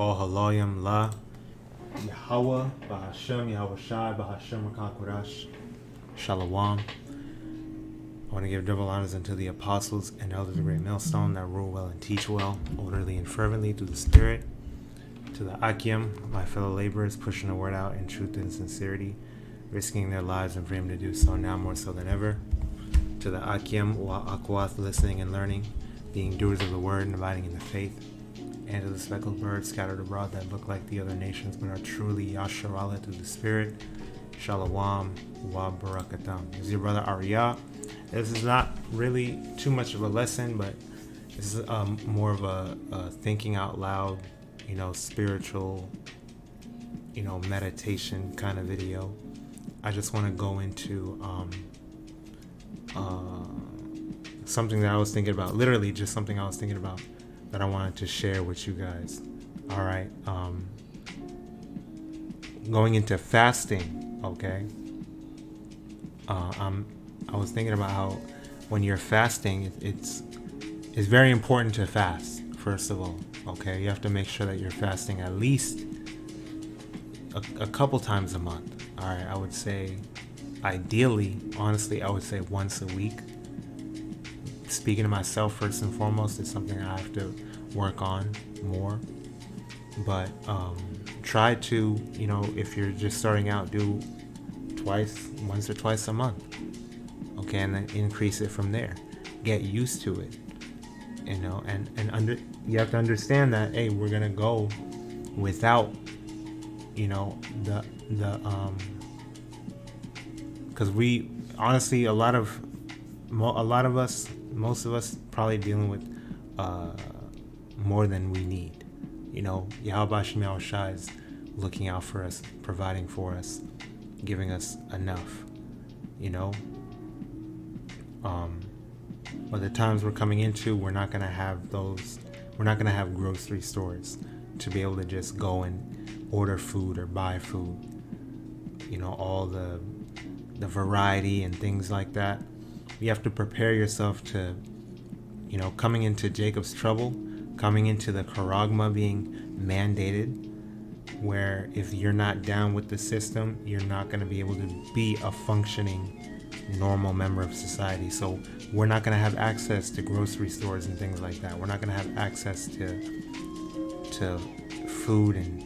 call HALALYAM La YAHAWAH, BAHASHAM, YAHAWASHI, BAHASHAM, QADASH, Shalom. I want to give double honors unto the apostles and elders of the great millstone that rule well and teach well, orderly and fervently through the Spirit. To the Akim, my fellow laborers, pushing the word out in truth and sincerity, risking their lives and for him to do so now more so than ever. To the Akim, Wa'akwath, listening and learning, being doers of the word and abiding in the faith. And to the speckled birds scattered abroad that look like the other nations but are truly Yasharallah through the Spirit. Shalom wa barakatam. This is your brother Arya. This is not really too much of a lesson, but this is more of a thinking out loud, spiritual, meditation kind of video. I just want to go into something that I was thinking about, literally just something I was thinking about that I wanted to share with you guys. All right. Going into fasting, okay? I was thinking about how when you're fasting, it's very important to fast, first of all, okay? You have to make sure that you're fasting at least a couple times a month, all right? I would say, ideally, honestly, I would say once a week. Speaking to myself, first and foremost, is something I have to work on more. But try to, if you're just starting out, do once or twice a month. Okay, and then increase it from there. Get used to it. You have to understand that, hey, we're gonna go without, because we honestly, most of us probably dealing with more than we need. Yahawadah is looking out for us, providing for us, giving us enough, but the times we're coming into, we're not going to have grocery stores to be able to just go and order food or buy food, all the variety and things like that. You have to prepare yourself to, coming into Jacob's trouble, coming into the charagma being mandated, where if you're not down with the system, you're not going to be able to be a functioning, normal member of society. So we're not going to have access to grocery stores and things like that. We're not going to have access to food and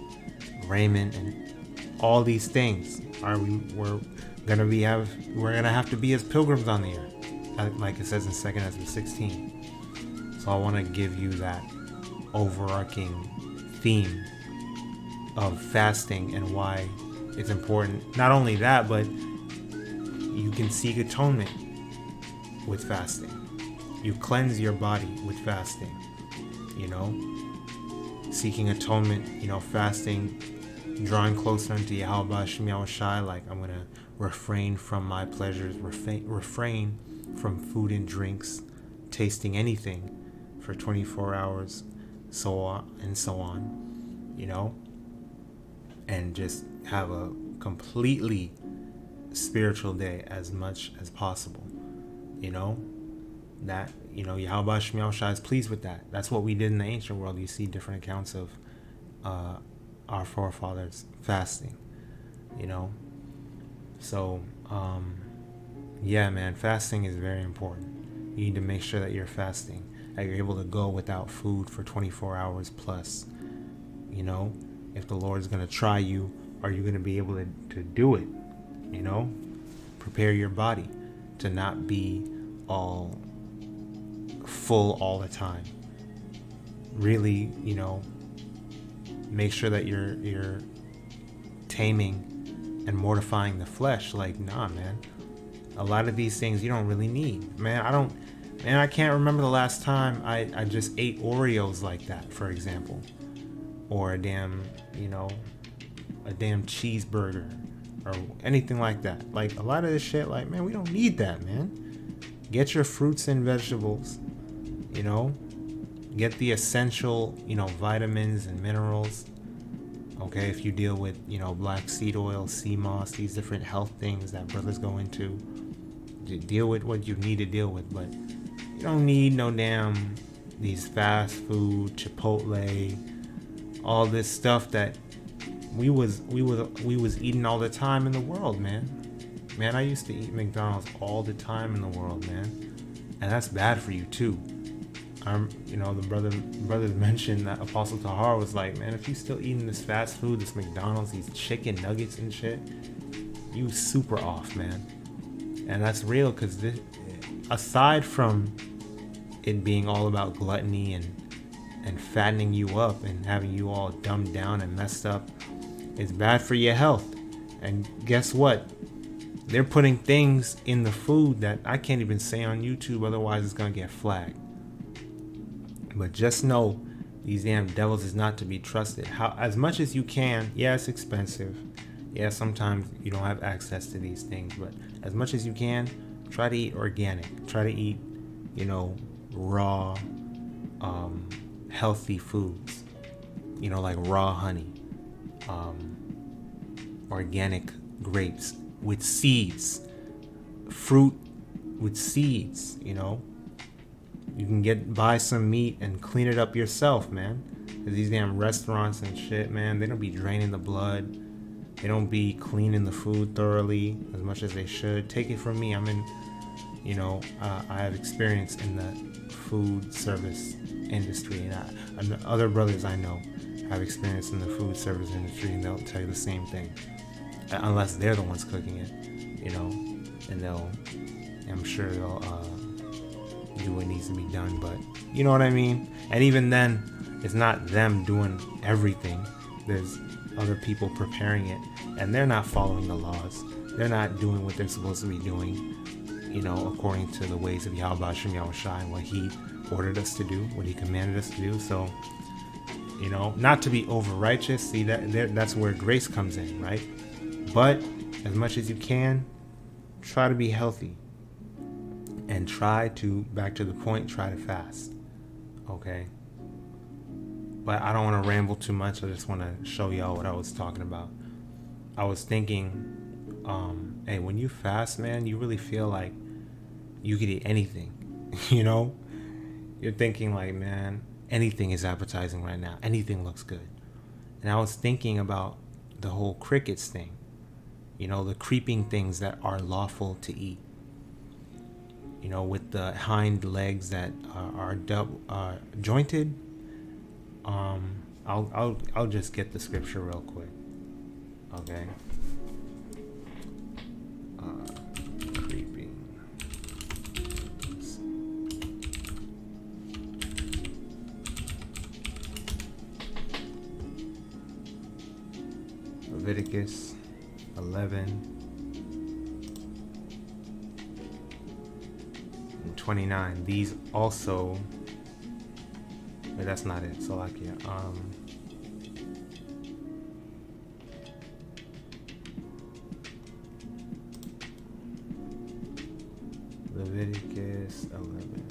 raiment and all these things. We're gonna have to be as pilgrims on the earth, like it says in 2 Ezra 16. So I want to give you that overarching theme of fasting and why it's important. Not only that, but you can seek atonement with fasting. You cleanse your body with fasting. Seeking atonement, fasting, drawing closer unto Yahawadah, like I'm gonna refrain from my pleasures, refrain from food and drinks, tasting anything for 24 hours, so on and so on, and just have a completely spiritual day as much as possible. That Yahawadah is pleased with that. That's what we did in the ancient world. You see different accounts of our forefathers fasting, so yeah, man, fasting is very important. You need to make sure that you're fasting, that you're able to go without food for 24 hours plus. If the Lord's going to try you, are you going to be able to do it? Prepare your body to not be all full all the time. Really, make sure that you're taming and mortifying the flesh. Like, nah, man, a lot of these things you don't really need. I can't remember the last time I just ate Oreos like that, for example, or a damn cheeseburger or anything like that. Like, a lot of this shit, like, man, we don't need that, man. Get your fruits and vegetables, get the essential, vitamins and minerals. Okay, if you deal with, black seed oil, sea moss, these different health things that brothers go into, deal with what you need to deal with. But you don't need no damn these fast food, Chipotle, all this stuff that we was eating all the time in the world, man. Man, I used to eat McDonald's all the time in the world, man, and that's bad for you too. The brothers mentioned that Apostle Tahar was like, man, if you still eating this fast food, this McDonald's, these chicken nuggets and shit, you super off, man. And that's real, because aside from it being all about gluttony and fattening you up and having you all dumbed down and messed up, it's bad for your health. And guess what? They're putting things in the food that I can't even say on YouTube, otherwise it's gonna get flagged. But just know, these damn devils is not to be trusted. As much as you can, yeah, it's expensive. Yeah, sometimes you don't have access to these things, but as much as you can, try to eat organic. Try to eat, raw, healthy foods. Like raw honey, organic grapes with seeds, fruit with seeds, You can buy some meat and clean it up yourself, man. These damn restaurants and shit, man, they don't be draining the blood. They don't be cleaning the food thoroughly as much as they should. Take it from me. I'm in, I have experience in the food service industry, and other brothers I know have experience in the food service industry, and they'll tell you the same thing. Unless they're the ones cooking it, and I'm sure they'll do what needs to be done, but you know what I mean? And even then, it's not them doing everything. There's other people preparing it, and they're not following the laws. They're not doing what they're supposed to be doing, according to the ways of YAHAWASHI, YAHAWASHI, and what he ordered us to do, what he commanded us to do. So, not to be over righteous. See, that's where grace comes in, right? But as much as you can, try to be healthy. And try to, back to the point, try to fast. Okay? But I don't want to ramble too much. I just want to show y'all what I was talking about. I was thinking, hey, when you fast, man, you really feel like you could eat anything. You're thinking like, man, anything is appetizing right now. Anything looks good. And I was thinking about the whole crickets thing. The creeping things that are lawful to eat. With the hind legs that are jointed. I'll just get the scripture real quick. Okay. Creeping. Leviticus 11. 29. These also, but that's not it. Salakia. Leviticus 11.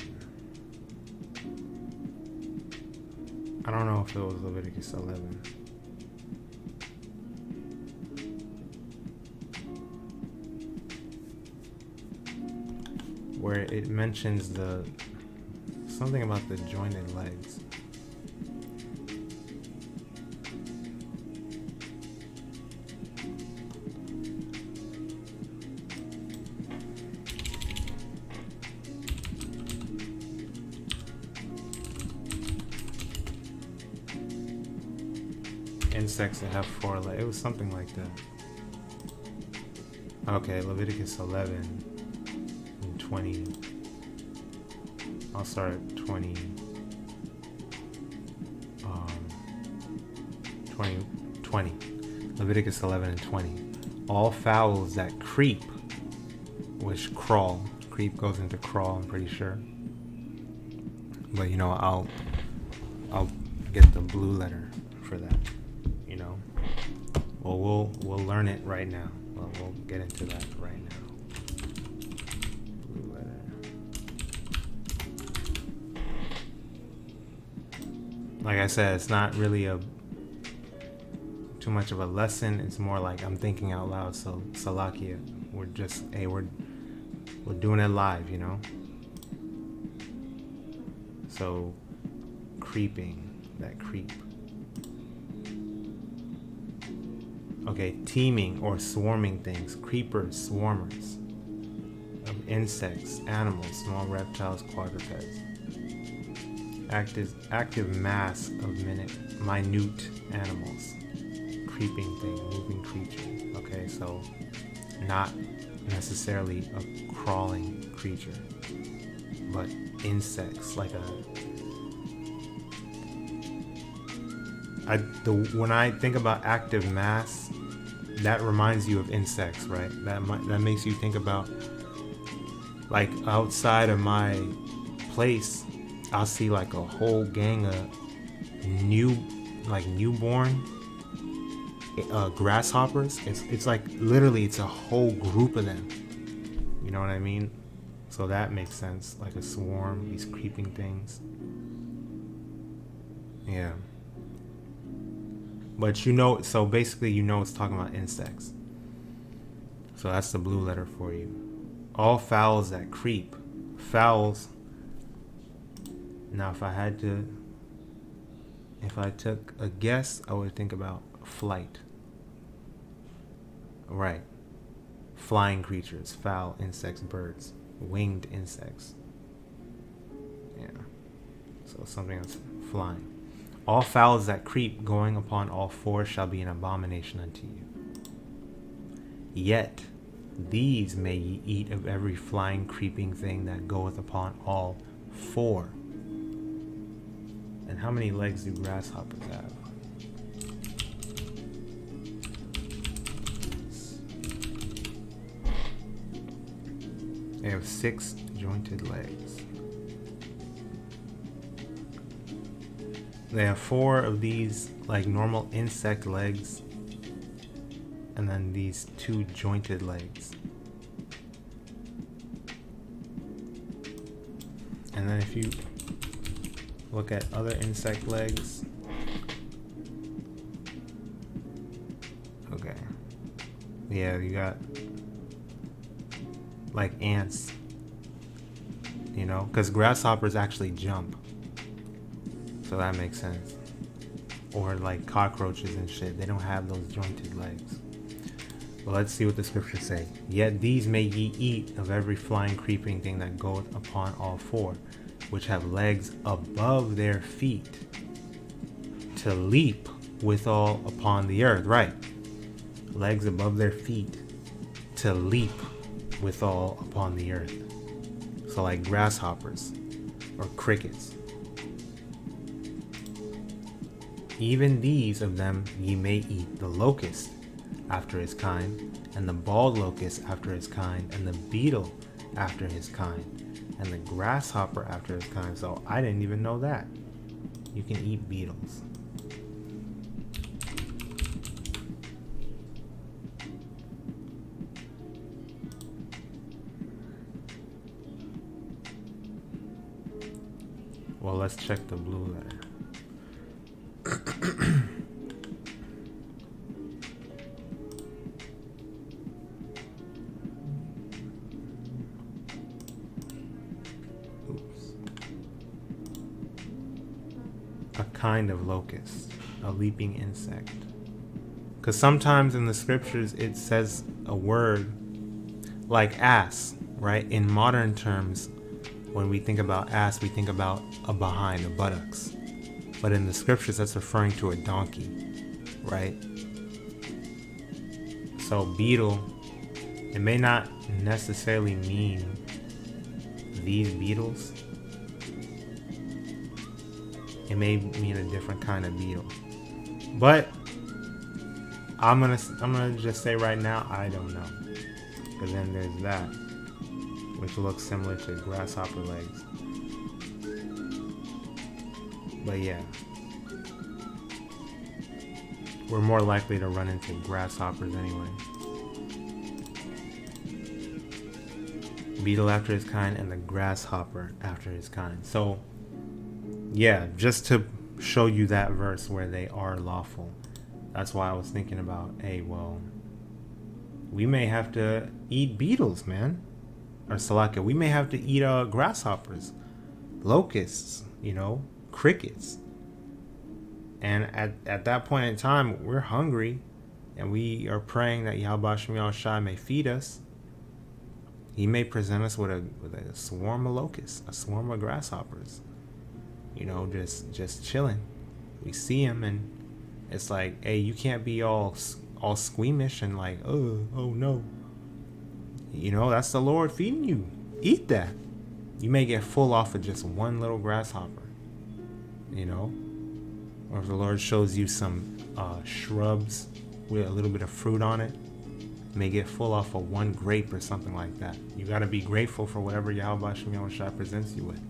I don't know if it was Leviticus 11. Where it mentions something about the jointed legs. Insects that have 4 legs. It was something like that. Okay, Leviticus 11. 20. I'll start at 20. 20. Leviticus 11 and 20. All fowls that creep, which crawl. Creep goes into crawl, I'm pretty sure. But I'll get the blue letter for that. Well, we'll learn it right now. We'll get into that right now. Like I said, it's not really too much of a lesson. It's more like I'm thinking out loud. So Salakia, we're doing it live, So creeping, that creep. Okay, teeming or swarming things, creepers, swarmers, of insects, animals, small reptiles, quadrupeds. Active mass of minute animals, creeping thing, moving creature. Okay, so not necessarily a crawling creature, but insects, like when I think about active mass, that reminds you of insects, right? That makes you think about, like, outside of my place, I'll see like a whole gang of newborn grasshoppers. It's like literally it's a whole group of them. You know what I mean? So that makes sense. Like a swarm, these creeping things. Yeah. But so basically it's talking about insects. So that's the blue letter for you. All fowls that creep. Fowls. Now if I took a guess, I would think about flight. Right. Flying creatures, fowl, insects, birds, winged insects. Yeah. So something that's flying. All fowls that creep, going upon all four, shall be an abomination unto you. Yet these may ye eat of every flying, creeping thing that goeth upon all four. And how many legs do grasshoppers have? They have 6 jointed legs. They have 4 of these like normal insect legs, and then these 2 jointed legs. And then if you look at other insect legs, okay, yeah, you got like ants, because grasshoppers actually jump, so that makes sense. Or like cockroaches and shit, they don't have those jointed legs. Well, let's see what the scriptures say. Yet these may ye eat of every flying, creeping thing that goeth upon all four, which have legs above their feet, to leap withal upon the earth. Right. Legs above their feet, to leap withal upon the earth. So like grasshoppers or crickets. Even these of them ye may eat: the locust after his kind, and the bald locust after his kind, and the beetle after his kind, and the grasshopper after his kind. So I didn't even know that. You can eat beetles. Well, let's check the blue letter. A kind of locust, a leaping insect. Because sometimes in the scriptures it says a word like ass, right? In modern terms, when we think about ass, we think about a behind, a buttocks. But in the scriptures, that's referring to a donkey, right? So beetle, it may not necessarily mean these beetles. It may mean a different kind of beetle. But I'm gonna just say right now, I don't know. Because then there's that, which looks similar to grasshopper legs. But yeah, we're more likely to run into grasshoppers anyway. Beetle after his kind, and the grasshopper after his kind. So yeah, just to show you that verse where they are lawful. That's why I was thinking about, hey, well, we may have to eat beetles, man. Or Salaka, we may have to eat grasshoppers, locusts, crickets. And at that point in time, we're hungry. and we are praying that YAHAWASHI may feed us, he may present us with a swarm of locusts, a swarm of grasshoppers, you know, just chilling. We see him, and it's like, hey, you can't be all squeamish and like, oh no. You know, that's the Lord feeding you. Eat that. You may get full off of just one little grasshopper, you know. Or if the Lord shows you some shrubs with a little bit of fruit on it, you may get full off of one grape or something like that. You got to be grateful for whatever YAHAWASHI presents you with,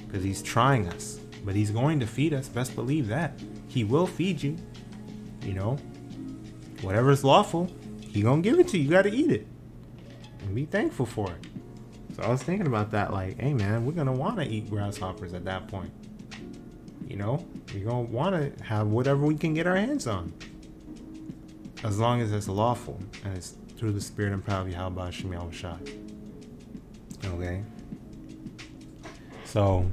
because he's trying us, but he's going to feed us. Best believe that. He will feed you, you know. Whatever's lawful, he gonna give it to you. You got to eat it and be thankful for it. So I was thinking about that, like, hey man, we're gonna want to eat grasshoppers at that point. You know, we're gonna want to have whatever we can get our hands on, as long as it's lawful and it's through the spirit and power of YAHAWASHI. Okay. So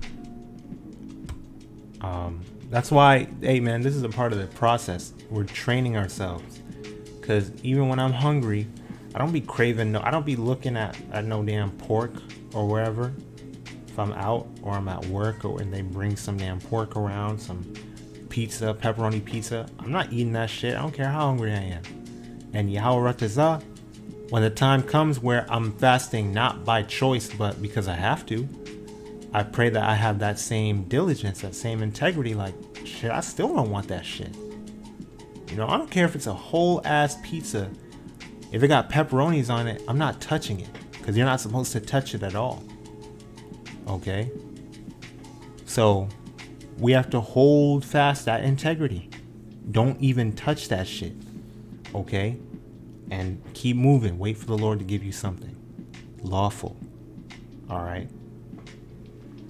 that's why, hey man, this is a part of the process. We're training ourselves, because even when I'm hungry, I don't be craving I don't be looking at no damn pork or wherever. If I'm out or I'm at work, or when they bring some damn pork around, some pizza, pepperoni pizza, I'm not eating that shit. I don't care how hungry I am. And YAHAWADAH, when the time comes where I'm fasting not by choice but because I have to, I pray that I have that same diligence, that same integrity. Like, shit, I still don't want that shit. You know, I don't care if it's a whole ass pizza. If it got pepperonis on it, I'm not touching it, because you're not supposed to touch it at all. Okay? So we have to hold fast that integrity. Don't even touch that shit. Okay? And keep moving. Wait for the Lord to give you something lawful. Alright?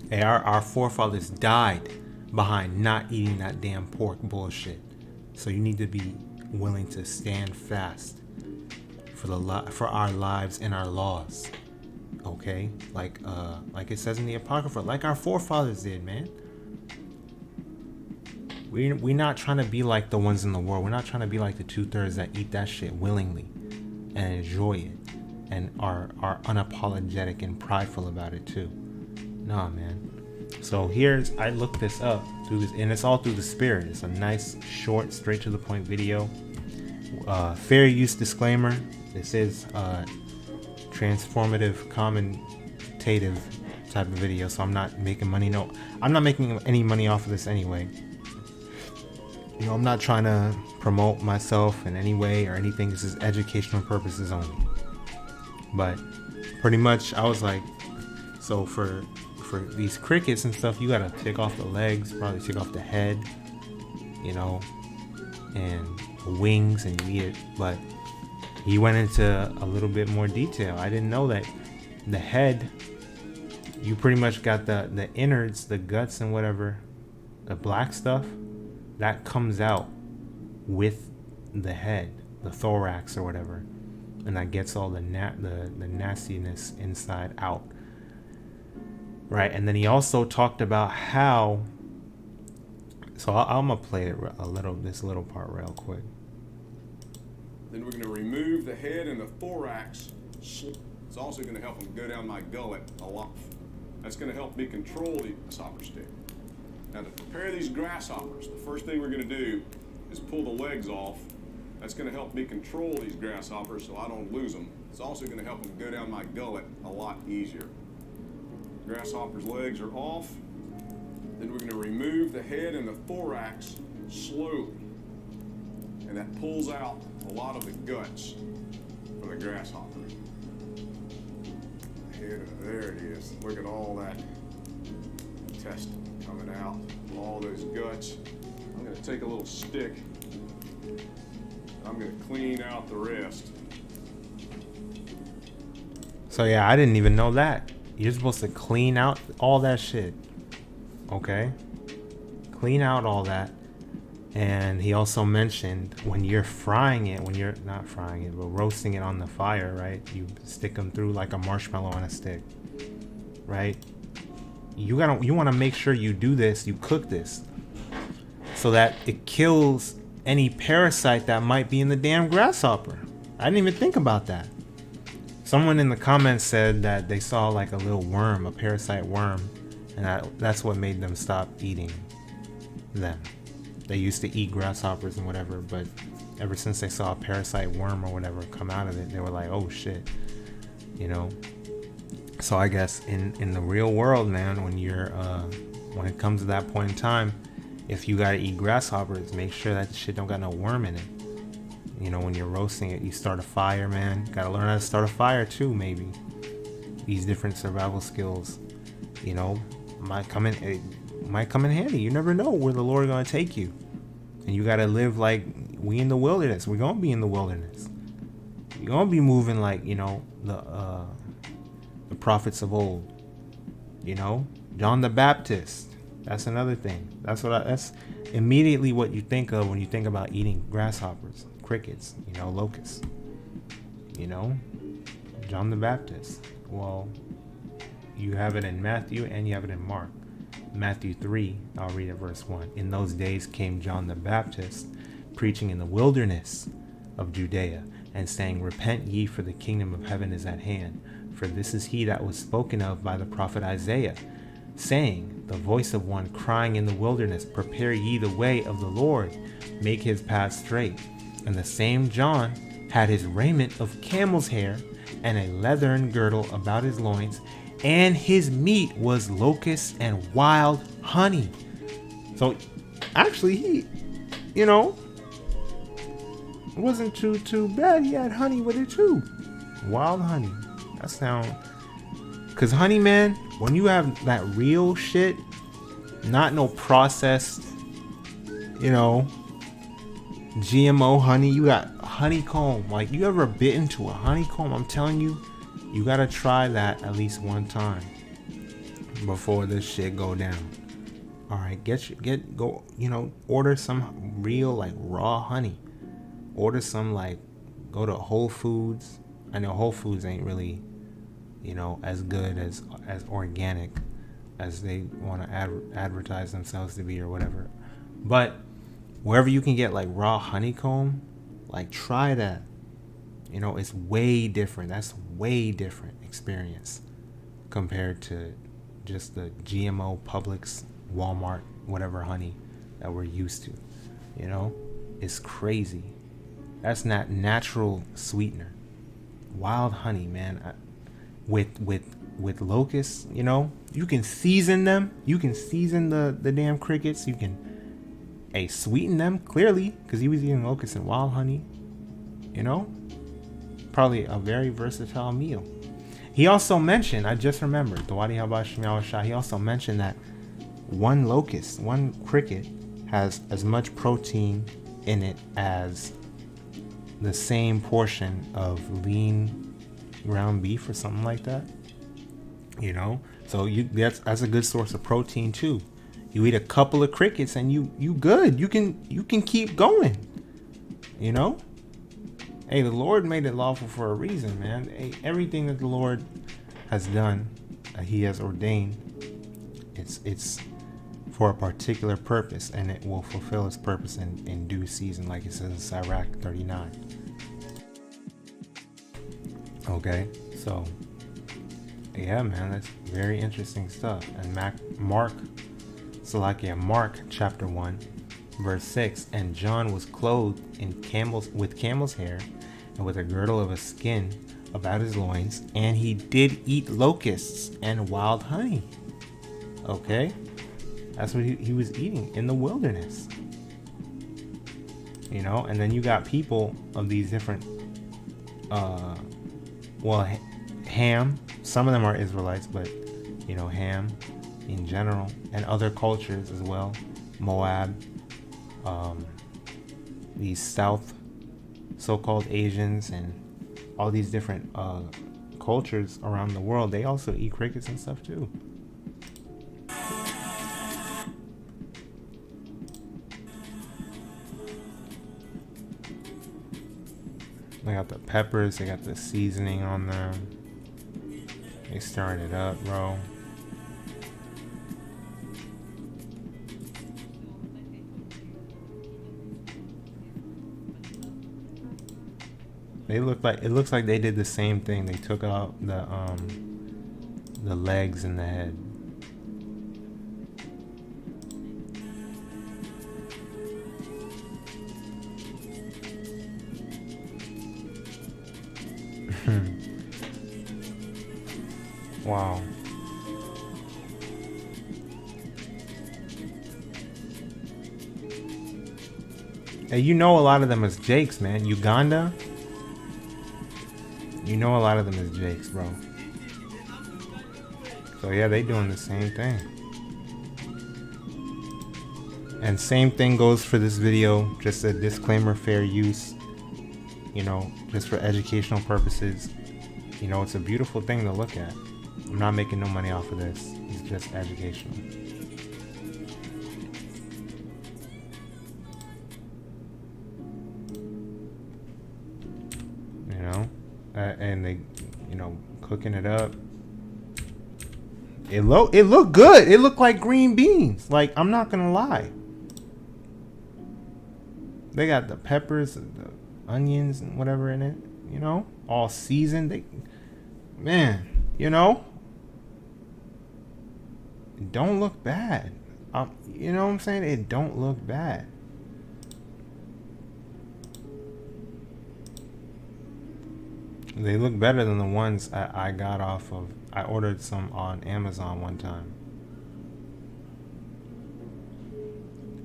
Hey, our forefathers died behind not eating that damn pork bullshit. So you need to be willing to stand fast for our lives and our laws. Okay? Like it says in the Apocrypha, like our forefathers did, man. We're not trying to be like the ones in the world. We're not trying to be like the 2/3 that eat that shit willingly and enjoy it and are unapologetic and prideful about it too. Nah, man. So I looked this up through this, and it's all through the spirit. It's a nice, short, straight to the point video. Fair use disclaimer. This is transformative, commentative type of video, so I'm not making money. No, I'm not making any money off of this anyway. You know, I'm not trying to promote myself in any way or anything. This is educational purposes only. But pretty much, I was like, so for these crickets and stuff, you gotta take off the legs, probably take off the head, you know, and the wings, and you eat it. But he went into a little bit more detail. I didn't know that the head, you pretty much got the innards, the guts and whatever, the black stuff, that comes out with the head, the thorax or whatever, and that gets all the nastiness inside out. Right, and then he also talked about how. So I'm gonna play this little part real quick. Then we're gonna remove the head and the thorax. It's also gonna help them go down my gullet a lot. That's gonna help me control the grasshopper stick. Now to prepare these grasshoppers, the first thing we're gonna do is pull the legs off. That's gonna help me control these grasshoppers so I don't lose them. It's also gonna help them go down my gullet a lot easier. Grasshopper's legs are off. Then we're going to remove the head and the thorax slowly. And that pulls out a lot of the guts from the grasshopper. Head, there it is. Look at all that intestine coming out, all those guts. I'm going to take a little stick. I'm going to clean out the rest. So yeah, I didn't even know that. You're supposed to clean out all that shit. Okay? Clean out all that. And he also mentioned when you're frying it, when you're not frying it, but roasting it on the fire, right? You stick them through like a marshmallow on a stick, right? You want to make sure you do this, you cook this, so that it kills any parasite that might be in the damn grasshopper. I didn't even think about that. Someone in the comments said that they saw like a little worm, a parasite worm, and that's what made them stop eating them. They used to eat grasshoppers and whatever, but ever since they saw a parasite worm or whatever come out of it, they were like, oh shit, you know. So I guess in the real world, man, when it comes to that point in time, if you gotta eat grasshoppers, make sure that shit don't got no worm in it. You know, when you're roasting it, you start a fire, man. Gotta learn how to start a fire too, maybe. These different survival skills, you know, might come in handy. You never know where the Lord gonna take you. And you gotta live like we in the wilderness. We're gonna be in the wilderness. You're gonna be moving like, you know, the prophets of old. You know, John the Baptist. That's another thing. That's immediately what you think of when you think about eating grasshoppers, crickets, you know, locusts. You know, John the Baptist. Well, you have it in Matthew and you have it in Mark. Matthew 3, I'll read it, verse 1. In those days came John the Baptist, preaching in the wilderness of Judea, and saying, repent ye, for the kingdom of heaven is at hand. For this is he that was spoken of by the prophet Isaiah, saying, the voice of one crying in the wilderness, prepare ye the way of the Lord, make his path straight. And the same John had his raiment of camel's hair, and a leathern girdle about his loins, and his meat was locusts and wild honey. So actually he, you know, wasn't too bad. He had honey with it too. Wild honey. That sound, cause honey, man, when you have that real shit, not no processed, you know, GMO honey, you got honeycomb. Like, you ever bit into a honeycomb? I'm telling you, you gotta try that at least one time before this shit go down. All right, go, you know, order some real, like, raw honey. Order some, like, go to Whole Foods. I know Whole Foods ain't really, you know, as good as organic as they want to advertise themselves to be or whatever. But wherever you can get like raw honeycomb, like, try that. You know, it's way different. That's way different experience compared to just the GMO Publix, Walmart, whatever honey that we're used to. You know, it's crazy. That's not natural sweetener. Wild honey, man. With locusts, you know, you can season them. You can season the damn crickets. You can sweeten them, clearly, because he was eating locusts and wild honey. You know, probably a very versatile meal. He also mentioned, I just remembered, the YAHAWAH, he also mentioned that one locust, one cricket, has as much protein in it as the same portion of lean ground beef or something like that. You know, so that's a good source of protein too. You eat a couple of crickets and you good. You can keep going. You know? Hey, the Lord made it lawful for a reason, man. Hey, everything that the Lord has done, he has ordained, it's for a particular purpose, and it will fulfill its purpose in due season, like it says in Sirach 39. Okay, so yeah, man, that's very interesting stuff. And Mark chapter 1, verse 6, and John was clothed with camel's hair, and with a girdle of a skin about his loins, and he did eat locusts and wild honey. Okay, that's what he was eating in the wilderness. You know, and then you got people of these different Ham, some of them are Israelites, but you know, Ham in general, and other cultures as well, Moab, these South so-called Asians, and all these different cultures around the world, they also eat crickets and stuff too. They got the peppers, they got the seasoning on them. They stirring it up, bro. They look like, it looks like they did the same thing. They took out the legs and the head. Wow. Hey, you know a lot of them is Jakes, man. Uganda. You know a lot of them is Jakes, bro. So yeah, they doing the same thing. And same thing goes for this video. Just a disclaimer, fair use. You know, just for educational purposes. You know, it's a beautiful thing to look at. I'm not making no money off of this. It's just educational. You know? And they, you know, cooking it up. It looked good. It looked like green beans. Like, I'm not gonna lie. They got the peppers, and the onions, and whatever in it. You know, all seasoned. Man, you know, it don't look bad. You know what I'm saying? It don't look bad. They look better than the ones I got off of. I ordered some on Amazon one time.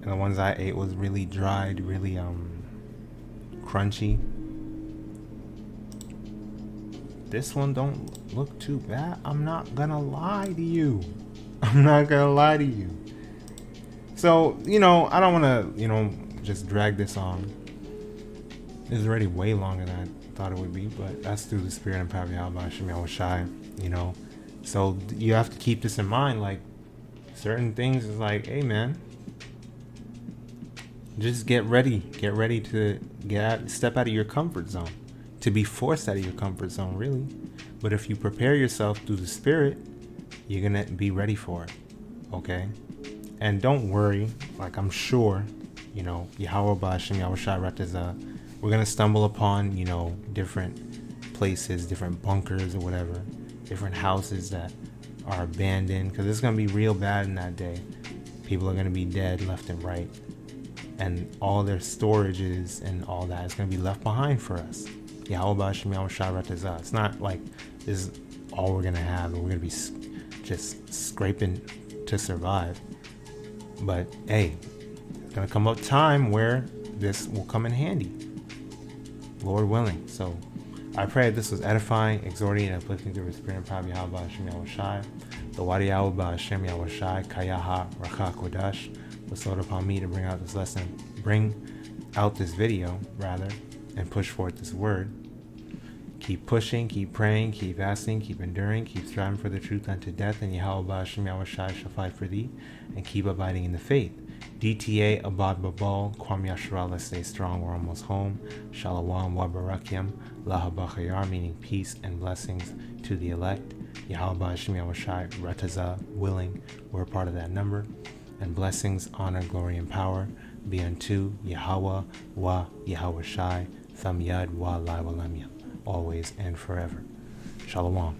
And the ones I ate was really dried, really crunchy. This one don't look too bad. I'm not gonna lie to you. I'm not gonna lie to you. So, you know, I don't wanna, you know, just drag this on. It's already way longer than I thought it would be, but that's through the spirit and power of YAHAWASHI, you know. So you have to keep this in mind, like certain things is like, hey man, just get ready to step out of your comfort zone, to be forced out of your comfort zone, really. But if you prepare yourself through the spirit, you're gonna be ready for it, okay? And don't worry, like I'm sure, you know, YAHAWAH BAHASHAM YAHAWASHI RAWCHAA, we're gonna stumble upon, you know, different places, different bunkers or whatever, different houses that are abandoned, because it's gonna be real bad in that day. People are gonna be dead left and right, and all their storages and all that is gonna be left behind for us. YAHAWAH BAHASHAM YAHAWASHI RAWCHAA. It's not like this is all we're gonna have and we're gonna be just scraping to survive. But hey, it's gonna come up time where this will come in handy, Lord willing. So I pray this was edifying, exhorting, and uplifting through the spirit and power of YAHAWAH BAHASHAM YAHAWASHI. The YAHAWAH BAHASHAM YAHAWASHI Kayaha RAWCHAA QADASH bestowed upon me to bring out this video, and push forth this word. Keep pushing, keep praying, keep fasting, keep enduring, keep striving for the truth unto death, and YAHAWAH BAHASHAM YAHAWASHI shall fight for thee, and keep abiding in the faith. DTA Abad Babal, Kwam Yashra, let's stay strong, we're almost home. Shalom wa barakyam, Laha Bachayar, meaning peace and blessings to the elect. YAHAWAH BAHASHAM YAHAWASHI RAWCHAA, willing, we're a part of that number. And blessings, honor, glory, and power be unto YAHAWAH wa YAHAWASHI, Tham Yad wa Lai Walamyam, always and forever. Shalom.